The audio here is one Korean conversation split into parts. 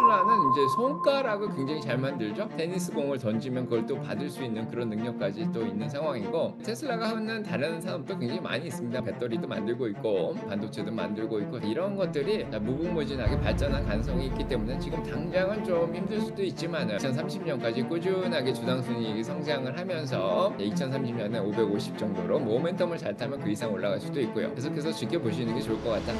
테슬라는 이제 손가락을 굉장히 잘 만들죠. 테니스 공을 던지면 그걸 또 받을 수 있는 그런 능력까지 또 있는 상황이고, 테슬라가 하는 다른 산업도 굉장히 많이 있습니다. 배터리도 만들고 있고 반도체도 만들고 있고, 이런 것들이 다 무궁무진하게 발전한 가능성이 있기 때문에 지금 당장은 좀 힘들 수도 있지만 2030년까지 꾸준하게 주당 순이익이 성장을 하면서 2030년에 550 정도로 모멘텀을 잘 타면 그 이상 올라갈 수도 있고요. 계속해서 지켜보시는 게 좋을 것 같다.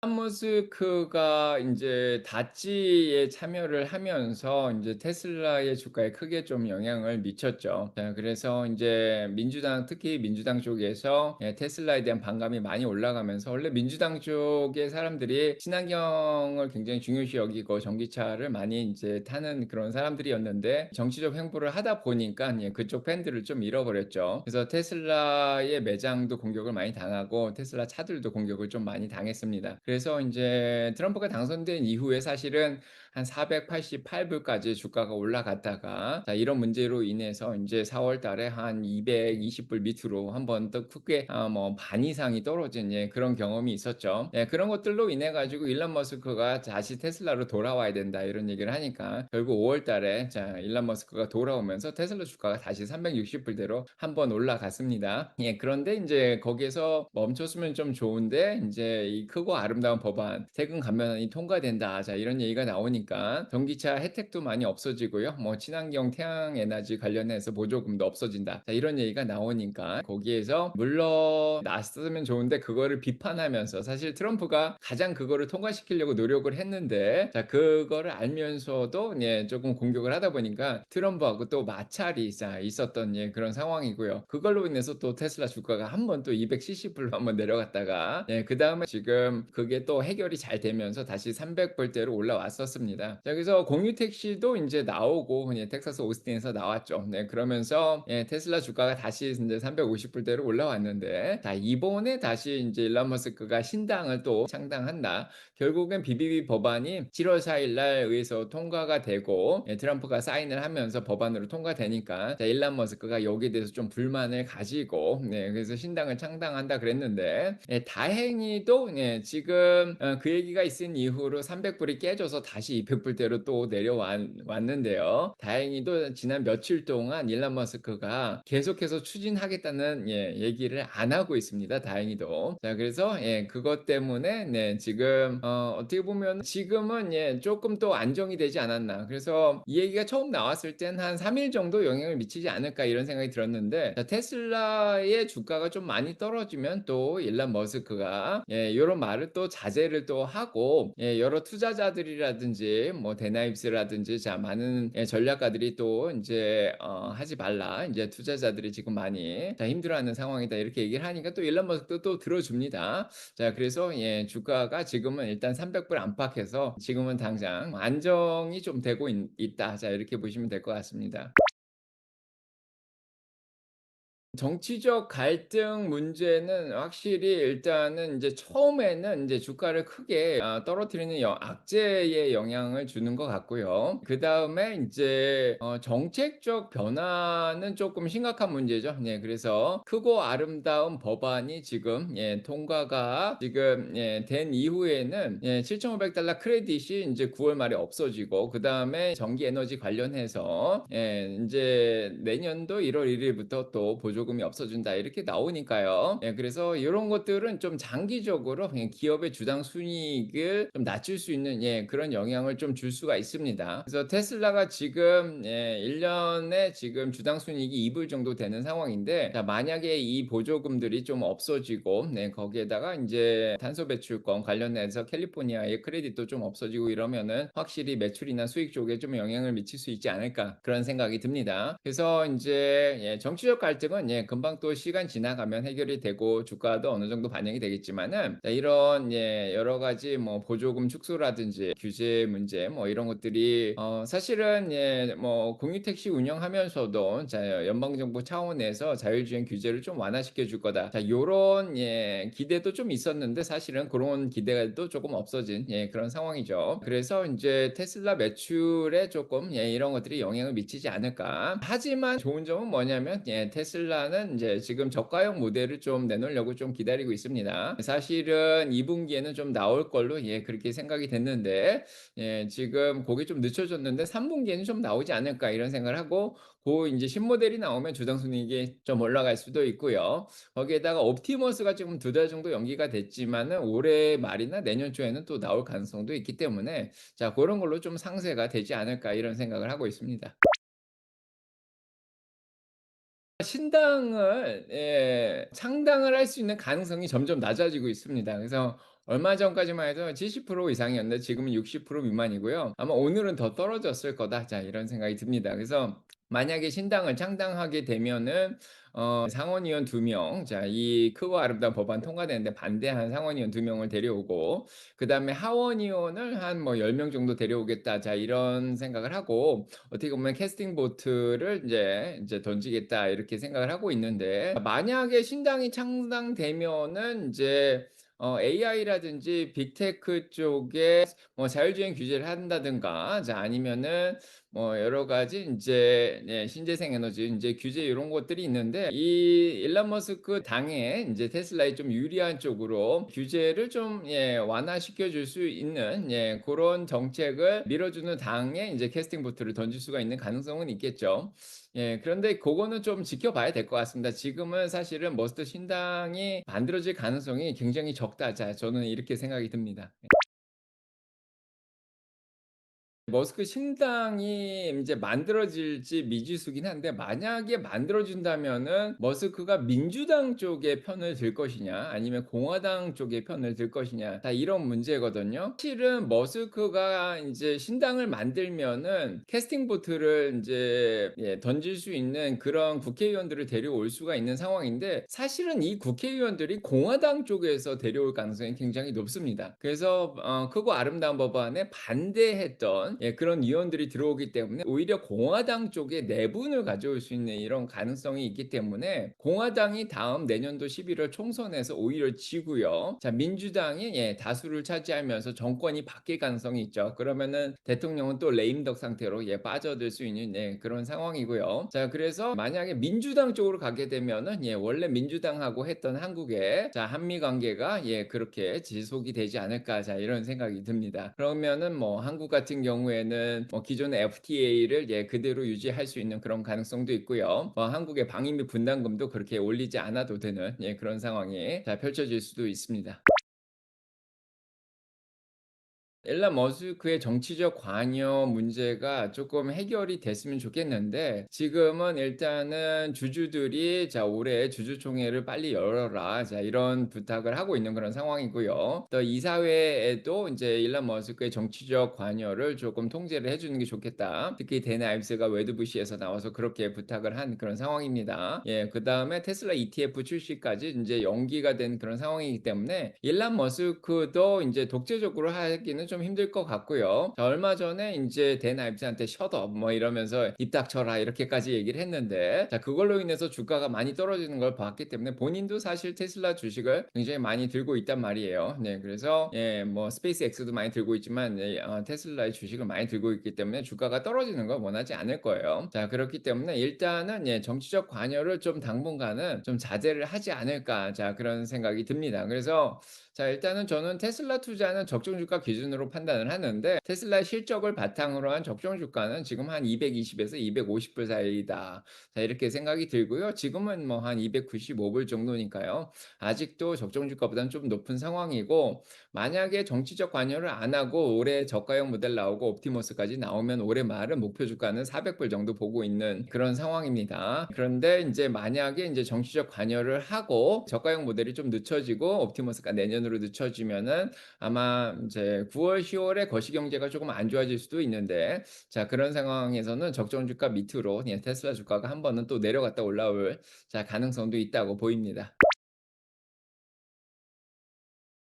일론 머스크가 인제 다찌에 참여를 하면서 인제 테슬라의 주가에 크게 좀 영향을 미쳤죠. 자, 그래서 인제 민주당, 특히 민주당 쪽에서 테슬라에 대한 반감이 많이 올라가면서, 원래 민주당 쪽의 사람들이 친환경을 굉장히 중요시 여기고 전기차를 많이 인제 타는 그런 사람들이었는데, 정치적 행보를 하다 보니까 그쪽 팬들을 좀 잃어버렸죠. 그래서 테슬라의 매장도 공격을 많이 당하고 테슬라 차들도 공격을 좀 많이 당했습니다. 그래서 인제 트럼프가 당선된 이후에 사실은 한 488 불까지 주가가 올라갔다가, 자, 이런 문제로 인해서 인제 4월 달에 한 220불 밑으로 한번 또 크게 뭐 반 이상이 떨어진 그런 경험이 있었죠. 그런 것들로 인해 가지고 일론 머스크가 "다시 테슬라로 돌아와야 된다." 이런 얘기를 하니까 결국 5월 달에, 자, 일론 머스크가 돌아오면서 테슬라 주가가 다시 360 불대로 한번 올라갔습니다. 그런데 인제 거기에서 멈췄으면 좀 좋은데, 인제 이 크고 아름다운 법안, 세금 감면안이 통과된다. 자, 이런 얘기가 나오니까 전기차 혜택도 많이 없어지고요. 뭐 친환경 태양 에너지 관련해서 보조금도 없어진다. 자, 이런 얘기가 나오니까 거기에서 물러났으면 좋은데, 그거를 비판하면서, 사실 트럼프가 가장 그거를 통과시키려고 노력을 했는데, 자, 그거를 알면서도 조금 공격을 하다 보니까 트럼프하고 또 마찰이 있었던 그런 상황이고요. 그걸로 인해서 또 테슬라 주가가 한번 또 270 불로 한번 내려갔다가, 그다음에 지금 그게 또 해결이 잘 되면서 다시 300 불대로 올라왔었습니다. 자, 그래서 공유 택시도 인제 나오고, 텍사스 오스틴에서 나왔죠. 그러면서 테슬라 주가가 다시 인제 350 불대로 올라왔는데, 자, 이번에 다시 인제 일론 머스크가 신당을 또 창당한다. 결국엔 BBB 법안이 7월 4일 날 의회에서 통과가 되고, 트럼프가 사인을 하면서 법안으로 통과되니까, 자, 일론 머스크가 여기에 대해서 좀 불만을 가지고, 그래서 신당을 창당한다 그랬는데, 다행히도 지금 그 얘기가 있은 이후로 300 불이 깨져서 다시 200 불대로 또 왔는데요. 다행히도 지난 며칠 동안 일론 머스크가 계속해서 추진하겠다는 얘기를 안 하고 있습니다. 다행히도. 자, 그래서 그것 때문에 지금 어떻게 보면 지금은 쪼끔 또 안정이 되지 않았나. 그래서 이 얘기가 처음 나왔을 땐 한 3일 정도 영향을 미치지 않을까 이런 생각이 들었는데, 자, 테슬라의 주가가 좀 많이 떨어지면 또 일론 머스크가 요런 말을 또 자제를 또 하고, 여러 투자자들이라든지 뭐 데나입스라든지, 자, 많은 전략가들이 또 인제 "하지 말라. 인제 투자자들이 지금 많이 힘들어하는 상황이다." 이렇게 얘기를 하니까 또 일론 머스크도 또 들어줍니다. 자, 그래서 주가가 지금은 일단 300불 안팎에서 지금은 당장 안정이 좀 되고 있다. 자, 이렇게 보시면 될 것 같습니다. 정치적 갈등 문제는 확실히 일단은 이제 처음에는 이제 주가를 크게 떨어뜨리는 악재의 영향을 주는 것 같고요. 그다음에 인제 정책적 변화는 쪼끔 심각한 문제죠. 그래서 크고 아름다운 법안이 지금 통과가 지금 된 이후에는 7,500 달러 크레딧이 인제 9월 말에 없어지고, 그다음에 전기 에너지 관련해서 인제 내년도 1월 1 일부터 또 보조금이 없어진다 이렇게 나오니까요. 그래서 요런 것들은 좀 장기적으로 기업의 주당 순이익을 좀 낮출 수 있는 그런 영향을 좀 줄 수가 있습니다. 그래서 테슬라가 지금 1 년에 지금 주당 순이익이 2불 정도 되는 상황인데, 자, 만약에 이 보조금들이 좀 없어지고, 거기에다가 인제 탄소 배출권 관련해서 캘리포니아의 크레딧도 좀 없어지고 이러면은 확실히 매출이나 수익 쪽에 좀 영향을 미칠 수 있지 않을까, 그런 생각이 듭니다. 그래서 인제 정치적 갈등은 금방 또 시간 지나가면 해결이 되고 주가도 어느 정도 반영이 되겠지만은, 자, 이런 여러 가지 뭐 보조금 축소라든지 규제 문제 뭐 이런 것들이 사실은 뭐 공유 택시 운영하면서도, 자, 연방 정부 차원에서 자율주행 규제를 좀 완화시켜 줄 거다. 자, 요런 기대도 좀 있었는데, 사실은 그런 기대도 조금 없어진 그런 상황이죠. 그래서 인제 테슬라 매출에 쪼끔 이런 것들이 영향을 미치지 않을까. 하지만 좋은 점은 뭐냐면, 테슬라 테슬라는 인제 지금 저가형 모델을 좀 내놓으려고 좀 기다리고 있습니다. 사실은 2 분기에는 좀 나올 걸로 그렇게 생각이 됐는데 지금 고게 좀 늦춰졌는데 3 분기에는 좀 나오지 않을까 이런 생각을 하고 고 인제 신모델이 나오면 주당 손익이 좀 올라갈 수도 있고요. 거기에다가 옵티머스가 지금 2달 정도 연기가 됐지만은 올해 말이나 내년 초에는 또 나올 가능성도 있기 때문에 자 고런 걸로 좀 상쇄가 되지 않을까 이런 생각을 하고 있습니다. 신당을 창당을 할 수 있는 가능성이 점점 낮아지고 있습니다. 그래서 얼마 전까지만 해도 70% 이상이었는데 지금은 60% 미만이고요. 아마 '오늘은 더 떨어졌을 거다.' 자 이런 생각이 듭니다. 그래서 만약에 신당을 창당하게 되면은 상원의원 2 명 이 크고 아름다운 법안 통과되는데 반대한 상원의원 2 명을 데려오고 그다음에 하원의원을 한 뭐 10명 정도 데려오겠다. 자 이런 생각을 하고 어떻게 보면 '캐스팅 보트를 인제 던지겠다.' 이렇게 생각을 하고 있는데 만약에 신당이 창당되면은 인제 AI라든지 빅테크 쪽에 뭐 자율주행 규제를 한다든가 자 아니면은 뭐 여러 가지 인제 신재생 에너지 인제 규제 요런 것들이 있는데 이 일론 머스크 당에 인제 테슬라에 좀 유리한 쪽으로 규제를 좀 완화시켜 줄 수 있는 고런 정책을 밀어주는 당에 인제 캐스팅 보트를 던질 수가 있는 가능성은 있겠죠. 그런데 고거는 좀 지켜봐야 될 것 같습니다. 지금은 사실은 머스크 신당이 만들어질 가능성이 굉장히 적다. 자 저는 이렇게 생각이 듭니다. 머스크 신당이 인제 만들어질지 미지수긴 한데 만약에 만들어진다면은 머스크가 민주당 쪽의 편을 들 것이냐 아니면 공화당 쪽의 편을 들 것이냐 다 이런 문제거든요. 실은 머스크가 인제 신당을 만들면은 캐스팅 보트를 인제 던질 수 있는 그런 국회의원들을 데려올 수가 있는 상황인데 사실은 이 국회의원들이 공화당 쪽에서 데려올 가능성이 굉장히 높습니다. 그래서 크고 아름다운 법안에 반대했던 그런 의원들이 들어오기 때문에 오히려 공화당 쪽에 내분을 가져올 수 있는 이런 가능성이 있기 때문에 공화당이 다음 내년도 11월 총선에서 오히려 지고요. 자 민주당이 다수를 차지하면서 정권이 바뀔 가능성이 있죠. 그러면은 대통령은 또 레임덕 상태로 빠져들 수 있는 그런 상황이고요. 자 그래서 만약에 민주당 쪽으로 가게 되면은 원래 민주당하고 했던 한국의 자 한미 관계가 그렇게 지속이 되지 않을까 자 이런 생각이 듭니다. 그러면은 뭐 한국 같은 경우에는 뭐 기존의 FTA를 그대로 유지할 수 있는 그런 가능성도 있고요. 한국의 방위비 분담금도 그렇게 올리지 않아도 되는 그런 상황이 자 펼쳐질 수도 있습니다. 일론 머스크의 정치적 관여 문제가 조금 해결이 됐으면 좋겠는데 지금은 일단은 주주들이 자 "올해 주주총회를 빨리 열어라." 자 이런 부탁을 하고 있는 그런 상황이고요. 또 이사회에도 인제 일론 머스크의 정치적 관여를 조금 통제를 해 주는 게 좋겠다. 특히 댄 아임스가 외드부시에서 나와서 그렇게 부탁을 한 그런 상황입니다. 그다음에 테슬라 ETF 출시까지 인제 연기가 된 그런 상황이기 때문에 일론 머스크도 인제 독재적으로 하기는 좀 힘들 것 같고요. 자 얼마 전에 인제 댄 아임스한테 "Shut up." 뭐 이러면서 "입 닥쳐라." 이렇게까지 얘기를 했는데 자 그걸로 인해서 주가가 많이 떨어지는 걸 봤기 때문에 본인도 사실 테슬라 주식을 굉장히 많이 들고 있단 말이에요. 그래서 뭐 스페이스X도 많이 들고 있지만 테슬라의 주식을 많이 들고 있기 때문에 주가가 떨어지는 걸 원하지 않을 거예요. 자 그렇기 때문에 일단은 '정치적 관여를 좀 당분간은 좀 자제를 하지 않을까.' 자 그런 생각이 듭니다. 그래서 자 일단은 저는 테슬라 투자는 적정 주가 기준으로 판단을 하는데 테슬라의 실적을 바탕으로 한 적정 주가는 지금 한 220 에서 250불 사이다. 자 이렇게 생각이 들고요. 지금은 뭐 한 295불 정도니까요. 아직도 적정 주가보다는 좀 높은 상황이고 만약에 정치적 관여를 안 하고 올해 저가형 모델 나오고 옵티머스까지 나오면 올해 말은 목표 주가는 400불 정도 보고 있는 그런 상황입니다. 그런데 인제 만약에 인제 정치적 관여를 하고 저가형 모델이 좀 늦춰지고 옵티머스가 내년으로 늦춰지면은 아마 인제 9 월, 10 월에 거시 경제가 조금 안 좋아질 수도 있는데 자 그런 상황에서는 적정 주가 밑으로 테슬라 주가가 한 번은 또 내려갔다 올라올 자 가능성도 있다고 보입니다.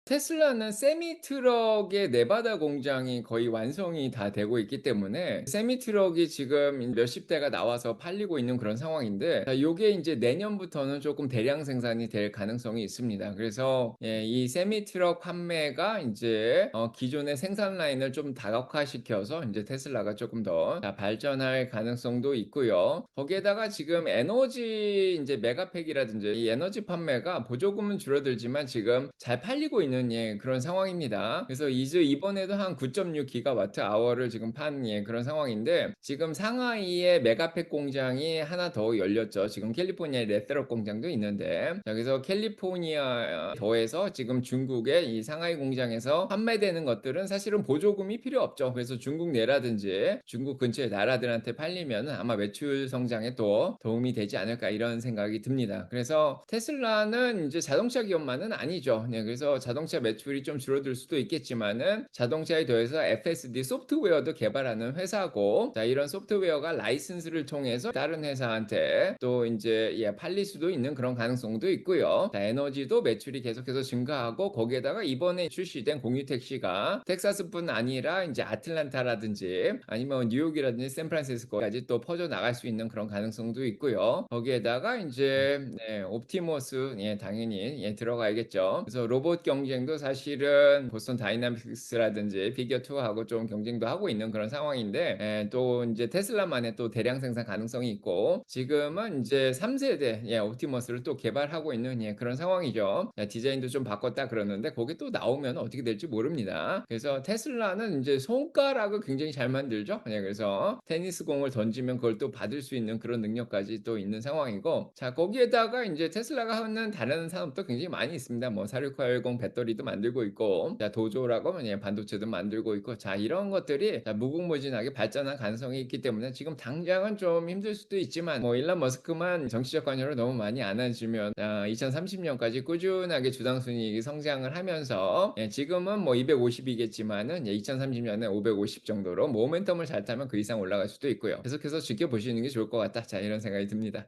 테슬라는 세미 트럭의 네바다 공장이 거의 완성이 다 되고 있기 때문에 세미 트럭이 지금 몇십 대가 나와서 팔리고 있는 그런 상황인데, 요게 인제 내년부터는 쪼끔 대량 생산이 될 가능성이 있습니다. 그래서 이 세미 트럭 판매가 인제 기존의 생산 라인을 좀 다각화시켜서 인제 테슬라가 쪼끔 더 발전할 가능성도 있고요. 거기에다가 지금 에너지 인제 메가팩이라든지 이 에너지 판매가 보조금은 줄어들지만 지금 잘 팔리고 있는 그런 상황입니다. 그래서 이번에도 한 9.6 기가와트 아워를 지금 판 그런 상황인데, 지금 상하이에 메가팩 공장이 하나 더 열렸죠. 지금 캘리포니아에 레드록 공장도 있는데, 자 그래서 캘리포니아 더해서 지금 중국의 이 상하이 공장에서 판매되는 것들은 사실은 보조금이 필요 없죠. 그래서 중국 내라든지 중국 근처의 나라들한테 팔리면은 아마 매출 성장에 또 도움이 되지 않을까 이런 생각이 듭니다. 그래서 테슬라는 이제 자동차 기업만은 아니죠. 그래서 자동차 매출이 좀 줄어들 수도 있겠지만은 자동차에 더해서 FSD 소프트웨어도 개발하는 회사고, 자 이런 소프트웨어가 라이선스를 통해서 다른 회사한테 또 인제 팔릴 수도 있는 그런 가능성도 있고요. 자 에너지도 매출이 계속해서 증가하고, 거기에다가 이번에 출시된 공유 택시가 텍사스뿐 아니라 인제 아틀란타라든지 아니면 뉴욕이라든지 샌프란시스코까지 또 퍼져 나갈 수 있는 그런 가능성도 있고요. 거기에다가 인제 옵티머스 당연히 들어가야겠죠. 그래서 로봇 경쟁도 사실은 보스턴 다이나믹스라든지 피겨2하고 좀 경쟁도 하고 있는 그런 상황인데, 또 인제 테슬라만의 또 대량 생산 가능성이 있고, 지금은 인제 3 세대 옵티머스를 또 개발하고 있는 그런 상황이죠. 디자인도 좀 바꿨다 그러는데 거게 또 나오면 어떻게 될지 모릅니다. 그래서 테슬라는 인제 손가락을 굉장히 잘 만들죠. 그래서 테니스 공을 던지면 그걸 또 받을 수 있는 그런 능력까지 또 있는 상황이고, 자 거기에다가 인제 테슬라가 하는 다른 산업도 굉장히 많이 있습니다. 뭐 4680 배터리도 만들고 있고, 자 도조라고 반도체도 만들고 있고, 자 이런 것들이 무궁무진하게 발전할 가능성이 있기 때문에 지금 당장은 좀 힘들 수도 있지만, 뭐 일론 머스크만 정치적 관여를 너무 많이 안 해주면 2030년까지 꾸준하게 주당 순이익이 성장을 하면서 지금은 뭐 250 이겠지만은 2030년에 550 정도로 모멘텀을 잘 타면 그 이상 올라갈 수도 있고요. 계속해서 지켜보시는 게 좋을 것 같다. 자 이런 생각이 듭니다.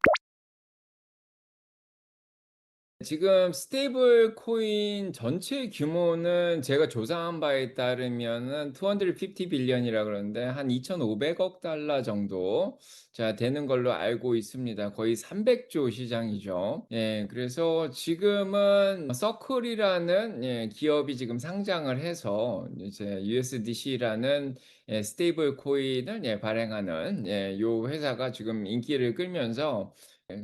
지금 스테이블 코인 전체 규모는 제가 조사한 바에 따르면은 250 빌리언이라 그러는데 한 2,500억 달러 정도 되는 걸로 알고 있습니다. 거의 300조 시장이죠. 그래서 지금은 서클이라는 기업이 지금 상장을 해서 이제 USDC라는 스테이블 코인을 발행하는 요 회사가 지금 인기를 끌면서,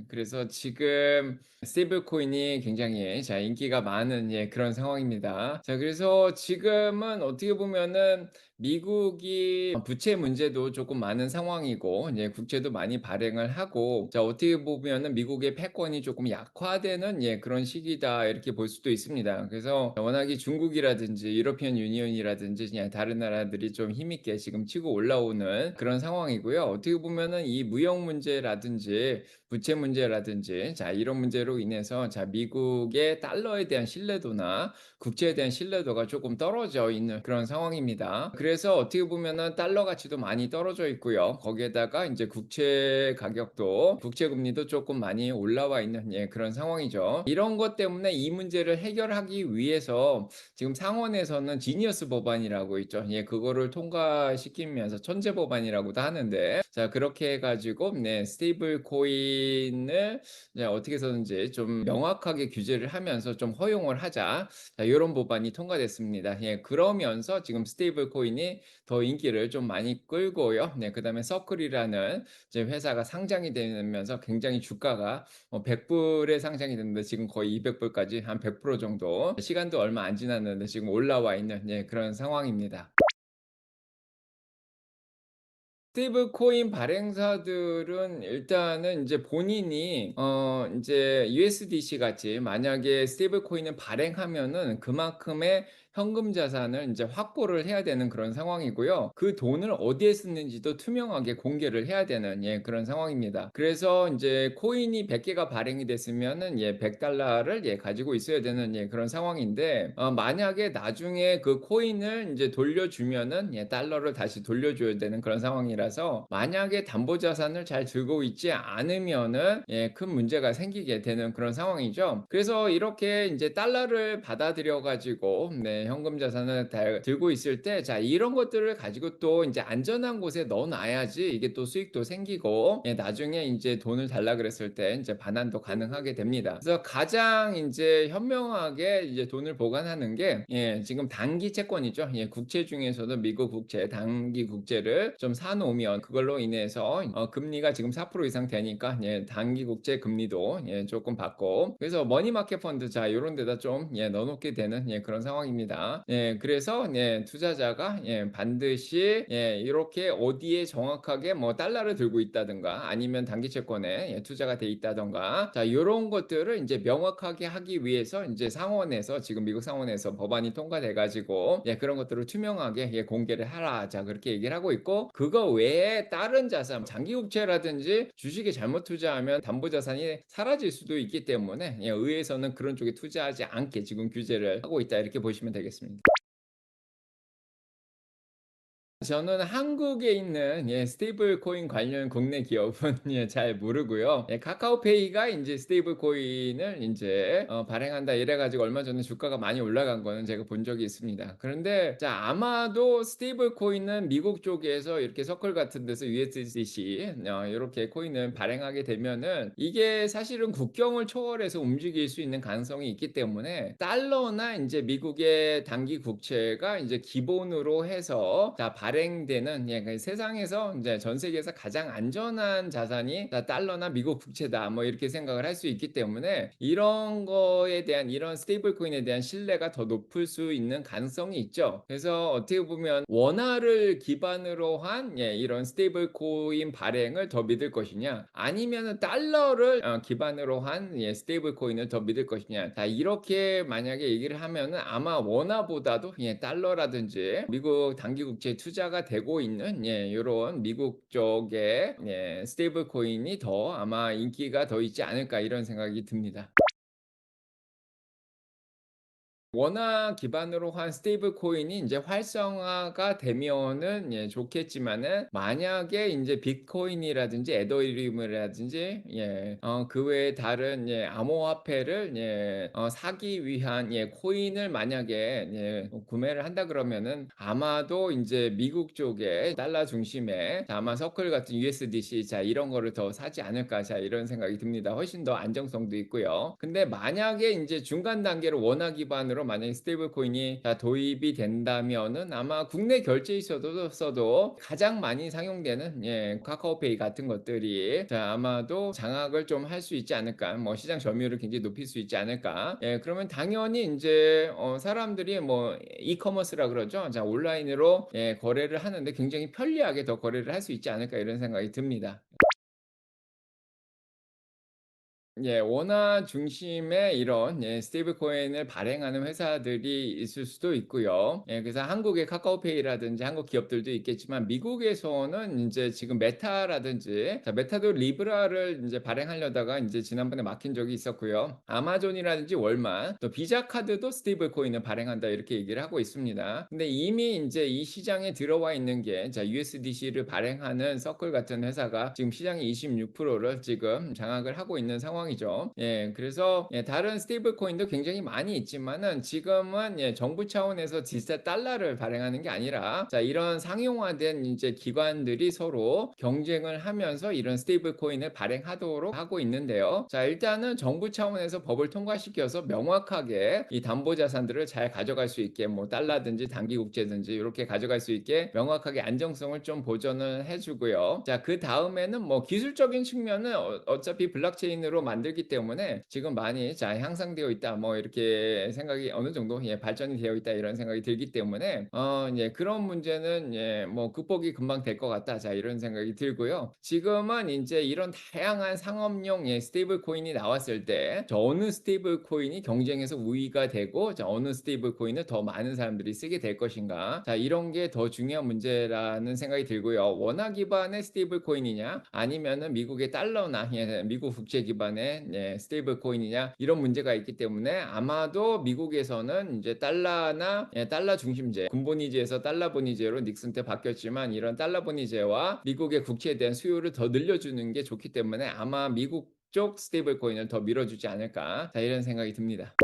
그래서 지금 스테이블 코인이 굉장히 인기가 많은 그런 상황입니다. 자 그래서 지금은 어떻게 보면은 미국이 부채 문제도 조금 많은 상황이고, 이제 국채도 많이 발행을 하고, 자 어떻게 보면은 미국의 패권이 조금 약화되는 그런 시기다 이렇게 볼 수도 있습니다. 그래서 워낙에 중국이라든지 유러피언 유니언이라든지 그냥 다른 나라들이 좀 힘있게 지금 치고 올라오는 그런 상황이고요. 어떻게 보면은 이 무역 문제라든지 부채 문제라든지 자 이런 문제로 인해서 자 미국의 달러에 대한 신뢰도나 국채에 대한 신뢰도가 조금 떨어져 있는 그런 상황입니다. 그래서 어떻게 보면은 달러 가치도 많이 떨어져 있고요. 거기에다가 인제 국채 가격도 국채 금리도 쪼끔 많이 올라와 있는 그런 상황이죠. 이런 것 때문에 이 문제를 해결하기 위해서 지금 상원에서는 지니어스 법안이라고 있죠. 그거를 통과시키면서 천재 법안이라고도 하는데, 자 그렇게 해 가지고 스테이블 코인을 이제 어떻게 해서든지 좀 명확하게 규제를 하면서 좀 허용을 하자. 자 요런 법안이 통과됐습니다. 그러면서 지금 스테이블 코인이 더 인기를 좀 많이 끌고요. 그다음에 서클이라는 이제 회사가 상장이 되면서 굉장히 주가가 100 불에 상장이 됐는데 지금 거의 200 불까지 한 100% 정도 시간도 얼마 안 지났는데 지금 올라와 있는 그런 상황입니다. 스테이블 코인 발행사들은 일단은 인제 본인이 인제 USDC 같이 만약에 스테이블 코인을 발행하면은 그만큼의 현금 자산을 인제 확보를 해야 되는 그런 상황이고요. 그 돈을 어디에 쓰는지도 투명하게 공개를 해야 되는 그런 상황입니다. 그래서 인제 코인이 100 개가 발행이 됐으면은 100 달러를 가지고 있어야 되는 그런 상황인데, 만약에 나중에 그 코인을 인제 돌려주면은 달러를 다시 돌려줘야 되는 그런 상황이라 상황이라서 만약에 담보 자산을 잘 들고 있지 않으면은 큰 문제가 생기게 되는 그런 상황이죠. 그래서 이렇게 인제 달러를 받아들여 가지고 현금 자산을 들고 있을 때 자 이런 것들을 가지고 또 인제 안전한 곳에 넣어 놔야지 이게 또 수익도 생기고 나중에 인제 돈을 달라 그랬을 때 인제 반환도 가능하게 됩니다. 그래서 가장 인제 현명하게 이제 돈을 보관하는 게 지금 단기 채권이죠. 국채 중에서도 미국 국채, 단기 국채를 좀 사 놓으면 그걸로 인해서 금리가 지금 4% 이상 되니까 단기 국채 금리도 쪼끔 받고 그래서 머니마켓 펀드 자 요런 데다 좀 넣어 놓게 되는 그런 상황입니다. 그래서 투자자가 반드시 이렇게 어디에 정확하게 뭐 달러를 들고 있다든가 아니면 단기 채권에 투자가 돼 있다든가 자 요런 것들을 인제 명확하게 하기 위해서 인제 상원에서 지금 미국 상원에서 법안이 통과돼 가지고 그런 것들을 투명하게 공개를 하라. 자 그렇게 얘기를 하고 있고 그거 외에 다른 자산 장기 국채라든지 주식에 잘못 투자하면 담보 자산이 사라질 수도 있기 때문에 의회에서는 그런 쪽에 투자하지 않게 지금 규제를 하고 있다. 이렇게 보시면 되겠습니다. 저는 한국에 있는 스테이블 코인 관련 국내 기업은 잘 모르고요. 카카오페이가 인제 스테이블 코인을 인제 발행한다 이래 가지고 얼마 전에 주가가 많이 올라간 거는 제가 본 적이 있습니다. 그런데 자 아마도 스테이블 코인은 미국 쪽에서 이렇게 서클 같은 데서 USDC 요렇게 코인을 발행하게 되면은 이게 사실은 국경을 초월해서 움직일 수 있는 가능성이 있기 때문에 달러나 인제 미국의 단기 국채가 인제 기본으로 해서 자 발행되는 그 세상에서 인제 전 세계에서 가장 안전한 자산이 달러나 미국 국채다. 뭐 이렇게 생각을 할 수 있기 때문에 이런 거에 대한 이런 스테이블 코인에 대한 신뢰가 더 높을 수 있는 가능성이 있죠. 그래서 어떻게 보면 원화를 기반으로 한 이런 스테이블 코인 발행을 더 믿을 것이냐 아니면은 달러를 기반으로 한 스테이블 코인을 더 믿을 것이냐. 자 이렇게 만약에 얘기를 하면은 아마 원화보다도 달러라든지 미국 단기 국채에 투자가 되고 있는 요런 미국 쪽의 스테이블 코인이 더 아마 인기가 더 있지 않을까 이런 생각이 듭니다. 원화 기반으로 한 스테이블 코인이 인제 활성화가 되면은 좋겠지만은 만약에 인제 비트코인이라든지 에더리움이라든지 그 외에 다른 암호화폐를 사기 위한 코인을 만약에 구매를 한다 그러면은 아마도 인제 미국 쪽에 달러 중심의 아마 서클 같은 USDC 자 이런 거를 더 사지 않을까 자 이런 생각이 듭니다. 훨씬 더 안정성도 있고요. 근데 만약에 인제 중간 단계로 원화 기반으로 만약에 스테이블 코인이 도입이 된다면은 아마 국내 결제에 있어서도 가장 많이 사용되는 카카오페이 같은 것들이 자 아마도 장악을 좀 할 수 있지 않을까. 뭐 시장 점유율을 굉장히 높일 수 있지 않을까. 그러면 당연히 인제 사람들이 뭐 이커머스라 그러죠. 자 온라인으로 거래를 하는데 굉장히 편리하게 더 거래를 할 수 있지 않을까 이런 생각이 듭니다. 원화 중심의 이런 스테이블 코인을 발행하는 회사들이 있을 수도 있고요. 그래서 한국의 카카오페이라든지 한국 기업들도 있겠지만 미국에서는 인제 지금 메타라든지 자 메타도 리브라를 인제 발행하려다가 인제 지난번에 막힌 적이 있었고요. 아마존이라든지 월마 또 비자 카드도 스테이블 코인을 발행한다 이렇게 얘기를 하고 있습니다. 근데 이미 인제 이 시장에 들어와 있는 게 자 USDC를 발행하는 서클 같은 회사가 지금 시장의 26%를 지금 장악을 하고 있는 상황이죠. 그래서 다른 스테이블 코인도 굉장히 많이 있지만은 지금은 정부 차원에서 디지털 달러를 발행하는 게 아니라 자 이런 상용화된 인제 기관들이 서로 경쟁을 하면서 이런 스테이블 코인을 발행하도록 하고 있는데요. 자 일단은 정부 차원에서 법을 통과시켜서 명확하게 이 담보 자산들을 잘 가져갈 수 있게 뭐 달러든지 단기 국채든지 요렇게 가져갈 수 있게 명확하게 안정성을 좀 보전을 해 주고요. 자 그다음에는 뭐 기술적인 측면은 어차피 블록체인으로 만들기 때문에 지금 많이 잘 향상되어 있다. 뭐 이렇게 생각이 어느 정도 발전이 되어 있다 이런 생각이 들기 때문에 그런 문제는 뭐 극복이 금방 될 것 같다. 자 이런 생각이 들고요. 지금은 인제 이런 다양한 상업용 스테이블 코인이 나왔을 때 저 어느 스테이블 코인이 경쟁에서 우위가 되고 자 어느 스테이블 코인을 더 많은 사람들이 쓰게 될 것인가. 자 이런 게 더 중요한 문제라는 생각이 들고요. 원화 기반의 스테이블 코인이냐 아니면은 미국의 달러나 미국 국채 기반의 간의 스테이블 코인이냐 이런 문제가 있기 때문에 아마도 미국에서는 이제 달러나 달러 중심제, 군본위제에서 달러 본위제로 닉슨 때 바뀌었지만 이런 달러 본위제와 미국의 국채에 대한 수요를 더 늘려주는 게 좋기 때문에 아마 미국 쪽 스테이블 코인을 더 밀어주지 않을까. 자, 이런 생각이 듭니다.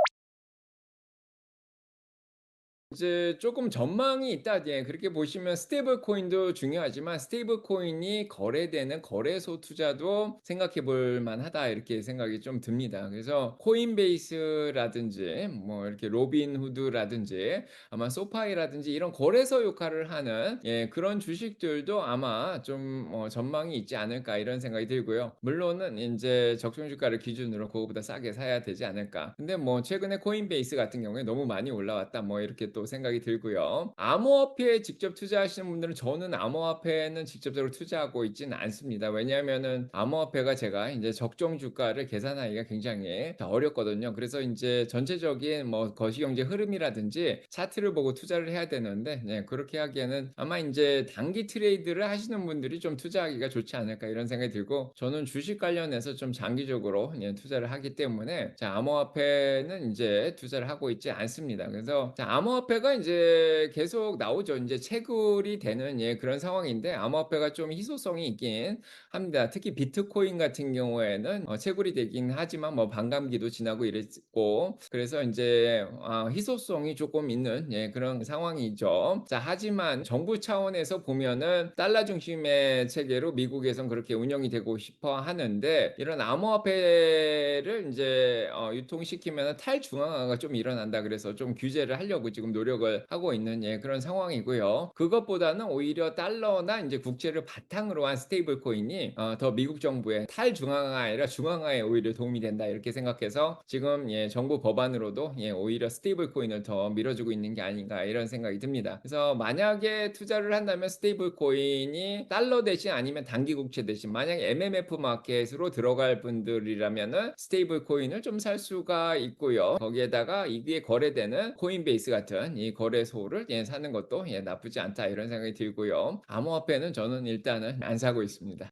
이제 조금 전망이 있다. 그렇게 보시면 스테이블 코인도 중요하지만 스테이블 코인이 거래되는 거래소 투자도 생각해 볼 만하다. 이렇게 생각이 좀 듭니다. 그래서 코인베이스라든지 뭐 이렇게 로빈후드라든지 아마 소파이라든지 이런 거래소 역할을 하는 그런 주식들도 아마 좀 전망이 있지 않을까 이런 생각이 들고요. 물론은 인제 적정 주가를 기준으로 그거보다 싸게 사야 되지 않을까. 근데 뭐 최근에 코인베이스 같은 경우에 '너무 많이 올라왔다.' 뭐 이렇게 또 생각이 들고요. 암호화폐에 직접 투자하시는 분들은 저는 암호화폐에는 직접적으로 투자하고 있지는 않습니다. 왜냐하면은 암호화폐가 제가 인제 적정 주가를 계산하기가 굉장히 어렵거든요. 그래서 인제 전체적인 뭐 거시경제 흐름이라든지 차트를 보고 투자를 해야 되는데 그렇게 하기에는 아마 인제 '단기 트레이드를 하시는 분들이 좀 투자하기가 좋지 않을까.' 이런 생각이 들고 저는 주식 관련해서 좀 장기적으로 투자를 하기 때문에 자 암호화폐는 인제 투자를 하고 있지 않습니다. 그래서 자 암호화폐가 인제 계속 나오죠. 인제 채굴이 되는 그런 상황인데 암호화폐가 좀 희소성이 있긴 합니다. 특히 비트코인 같은 경우에는 채굴이 되긴 하지만 뭐 반감기도 지나고 이랬고 그래서 인제 희소성이 조금 있는 그런 상황이죠. 자 하지만 정부 차원에서 보면은 달러 중심의 체계로 미국에선 그렇게 운영이 되고 싶어 하는데 이런 암호화폐를 인제 유통시키면은 탈중앙화가 좀 일어난다 그래서 좀 규제를 하려고 지금 노력을 하고 있는 그런 상황이고요. 그것보다는 오히려 달러나 인제 국채를 바탕으로 한 스테이블 코인이 더 미국 정부의 탈중앙화가 아니라 중앙화에 오히려 도움이 된다 이렇게 생각해서 지금 정부 법안으로도 오히려 스테이블 코인을 더 밀어주고 있는 게 아닌가 이런 생각이 듭니다. 그래서 만약에 투자를 한다면 스테이블 코인이 달러 대신 아니면 단기 국채 대신 만약에 MMF 마켓으로 들어갈 분들이라면은 스테이블 코인을 좀 살 수가 있고요. 거기에다가 이게 거래되는 코인베이스 같은 이 거래소를 사는 것도 나쁘지 않다 이런 생각이 들고요. 암호화폐는 저는 일단은 안 사고 있습니다.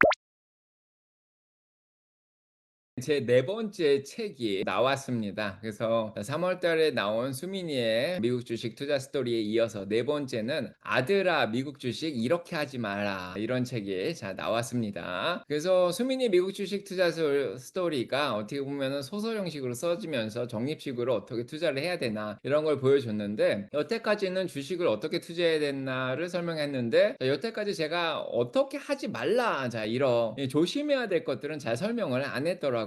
제 네 번째 책이 나왔습니다. 그래서 3월 달에 나온 수민이의 미국 주식 투자 스토리에 이어서 네 번째는 "아들아 미국 주식 이렇게 하지 마라." 이런 책이 자 나왔습니다. 그래서 수민이 미국 주식 투자 스토리가 어떻게 보면은 소설 형식으로 써지면서 적립식으로 어떻게 투자를 해야 되나 이런 걸 보여줬는데 여태까지는 주식을 어떻게 투자해야 됐나를 설명했는데 자 여태까지 제가 "어떻게 하지 말라." 자 이런 조심해야 될 것들은 잘 설명을 안 했더라고요.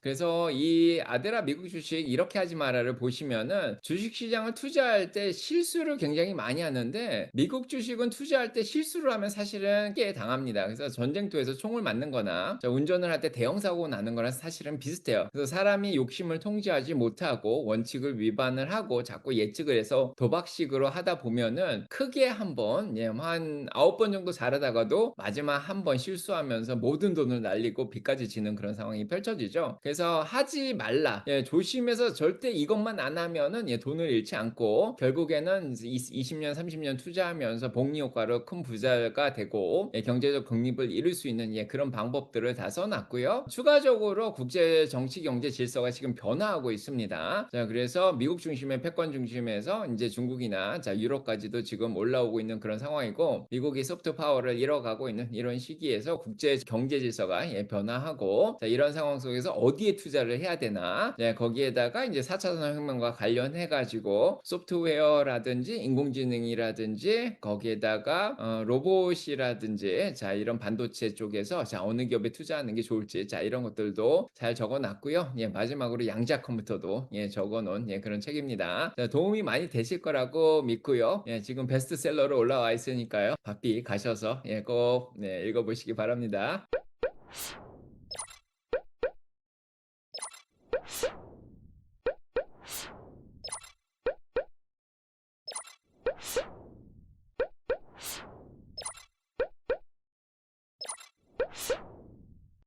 그래서 이 "아들아 미국 주식 이렇게 하지 마라."를 보시면은 주식 시장을 투자할 때 실수를 굉장히 많이 하는데 미국 주식은 투자할 때 실수를 하면 사실은 꽤 당합니다. 그래서 전쟁터에서 총을 맞는 거나 자 운전을 할 때 대형 사고가 나는 거랑 사실은 비슷해요. 그래서 사람이 욕심을 통제하지 못하고 원칙을 위반을 하고 자꾸 예측을 해서 도박식으로 하다 보면은 크게 한 번 한 9번 정도 잘하다가도 마지막 한 번 실수하면서 모든 돈을 날리고 빚까지 지는 그런 상황이 펼쳐지죠. 그래서 하지 말라. 조심해서 절대 이것만 안 하면은 돈을 잃지 않고 결국에는 20년, 30년 투자하면서 복리 효과로 큰 부자가 되고 경제적 독립을 이룰 수 있는 그런 방법들을 다 써놨고요. 추가적으로 국제 정치 경제 질서가 지금 변화하고 있습니다. 자, 그래서 미국 중심의 패권 중심에서 이제 중국이나 자, 유럽까지도 지금 올라오고 있는 그런 상황이고 미국이 소프트 파워를 잃어가고 있는 이런 시기에서 국제 경제 질서가 변화하고 자, 이런 상황 속에서 어디에 투자를 해야 되나 거기에다가 이제 4차 산업혁명과 관련해 가지고 소프트웨어라든지 인공지능이라든지 거기에다가 로봇이라든지 자 이런 반도체 쪽에서 자 어느 기업에 투자하는 게 좋을지 자 이런 것들도 잘 적어 놨고요. 마지막으로 양자 컴퓨터도 적어 놓은 그런 책입니다. 자, 도움이 많이 되실 거라고 믿고요. 지금 베스트셀러로 올라와 있으니까요. 바삐 가셔서 꼭 읽어 보시기 바랍니다.